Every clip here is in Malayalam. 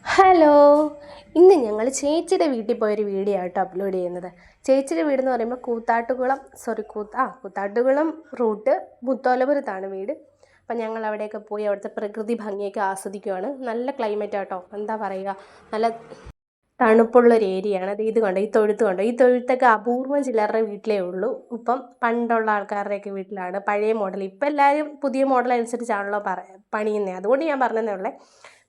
ഹലോ, ഇന്ന് ഞങ്ങൾ ചേച്ചിയുടെ വീട്ടിൽ പോയൊരു വീഡിയോ ആട്ടോ അപ്ലോഡ് ചെയ്യുന്നത്. ചേച്ചിയുടെ വീടെന്ന് പറയുമ്പോൾ കൂത്താട്ടുകുളം റൂട്ട് മുത്തോലപുരത്താണ് വീട്. അപ്പം ഞങ്ങൾ അവിടെയൊക്കെ പോയി അവിടുത്തെ പ്രകൃതി ഭംഗിയൊക്കെ ആസ്വദിക്കുകയാണ്. നല്ല ക്ലൈമറ്റ് ആട്ടോ, എന്താ പറയുക, നല്ല തണുപ്പുള്ളൊരു ഏരിയയാണ്. അത് ഇത് കണ്ടോ, ഈ തൊഴുത്തൊക്കെ അപൂർവം ചിലരുടെ വീട്ടിലേ ഉള്ളൂ. ഇപ്പം പണ്ടുള്ള ആൾക്കാരുടെയൊക്കെ വീട്ടിലാണ്, പഴയ മോഡൽ. ഇപ്പം എല്ലാവരും പുതിയ മോഡൽ അനുസരിച്ചാണല്ലോ പണിയുന്നത്, അതുകൊണ്ട് ഞാൻ പറഞ്ഞതേ ഉള്ളേ.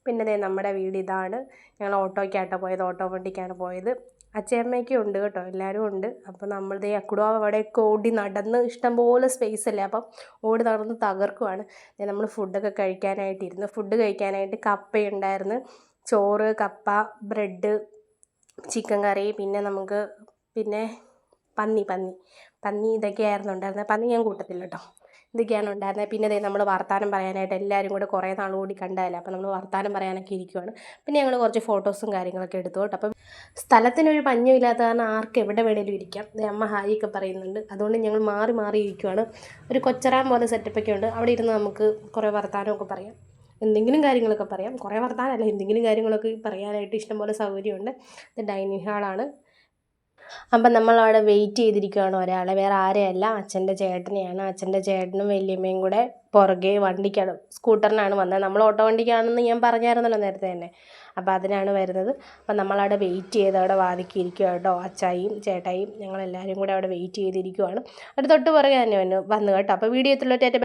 പിന്നെ ദേ നമ്മുടെ വീട് ഇതാണ്. ഞങ്ങൾ ഓട്ടോയ്ക്കാട്ടോ പോയത്, ഓട്ടോ വണ്ടിക്കാണ് പോയത്. അച്ഛയമ്മയൊക്കെ ഉണ്ട് കേട്ടോ, എല്ലാവരും ഉണ്ട്. അപ്പോൾ നമ്മൾ ദേ അക്കുടോ അവിടെയൊക്കെ ഓടി നടന്ന്, ഇഷ്ടംപോലെ സ്പേസ് അല്ലേ, അപ്പം ഓടി നടന്ന് തകർക്കുവാണ്. നമ്മൾ ഫുഡൊക്കെ കഴിക്കാനായിട്ടിരുന്നു. ഫുഡ് കഴിക്കാനായിട്ട് കപ്പയുണ്ടായിരുന്നു, ചോറ്, കപ്പ, ബ്രെഡ്, ചിക്കൻ കറി, പിന്നെ പന്നി ഇതൊക്കെയായിരുന്നു ഉണ്ടായിരുന്നത്. പന്നി ഞാൻ കൂട്ടത്തില്ല കേട്ടോ. ഇതൊക്കെയാണ് ഉണ്ടായിരുന്നത്. പിന്നെ ദേ നമ്മൾ വർത്താനം പറയാനായിട്ട് എല്ലാവരും കൂടെ കുറേ നാൾ കൂടി കണ്ടതല്ലേ, അപ്പോൾ നമ്മൾ വർത്താനം പറയാനൊക്കെ ഇരിക്കുവാണ്. പിന്നെ ഞങ്ങൾ കുറച്ച് ഫോട്ടോസും കാര്യങ്ങളൊക്കെ എടുത്തു കേട്ടോ. അപ്പം സ്ഥലത്തിനൊരു പഞ്ഞമില്ലാത്ത കാരണം ആർക്ക് എവിടെ വേണേലും ഇരിക്കാം. അമ്മ ഹായിയൊക്കെ പറയുന്നുണ്ട്, അതുകൊണ്ട് ഞങ്ങൾ മാറി മാറി ഇരിക്കുവാണ്. ഒരു കൊച്ചറാൻ പോലെ സെറ്റപ്പൊക്കെ ഉണ്ട്. അവിടെ ഇരുന്ന് നമുക്ക് കുറേ വർത്താനമൊക്കെ പറയാം, എന്തെങ്കിലും കാര്യങ്ങളൊക്കെ പറയാം. കുറേ വർത്താനമല്ല, എന്തെങ്കിലും കാര്യങ്ങളൊക്കെ പറയാനായിട്ട് ഇഷ്ടംപോലെ സൗകര്യമുണ്ട്. ഇത് ഡൈനിങ് ഹാളാണ്. അപ്പം നമ്മളവിടെ വെയിറ്റ് ചെയ്തിരിക്കുകയാണ് ഒരാളെ, വേറെ ആരെയല്ല, അച്ഛൻ്റെ ചേട്ടനെയാണ്. അച്ഛൻ്റെ ചേട്ടനും വല്യമ്മയും കൂടെ പുറകെ വണ്ടിക്കാണ്, സ്കൂട്ടറിനാണ് വന്നത്. നമ്മൾ ഓട്ടോ വണ്ടിക്കാണെന്ന് ഞാൻ പറഞ്ഞായിരുന്നല്ലോ നേരത്തെ തന്നെ, അപ്പോൾ അതിനാണ് വരുന്നത്. അപ്പം നമ്മളവിടെ വെയിറ്റ് ചെയ്ത് അവിടെ വാതിക്കി ഇരിക്കുക കേട്ടോ. അച്ചായിയും ചേട്ടായിയും ഞങ്ങളെല്ലാവരും കൂടെ അവിടെ വെയിറ്റ് ചെയ്തിരിക്കുവാണ്. അവിടെ തൊട്ട് പുറകെ തന്നെ വന്നു കേട്ടോ. അപ്പോൾ വീഡിയോ എത്തുള്ള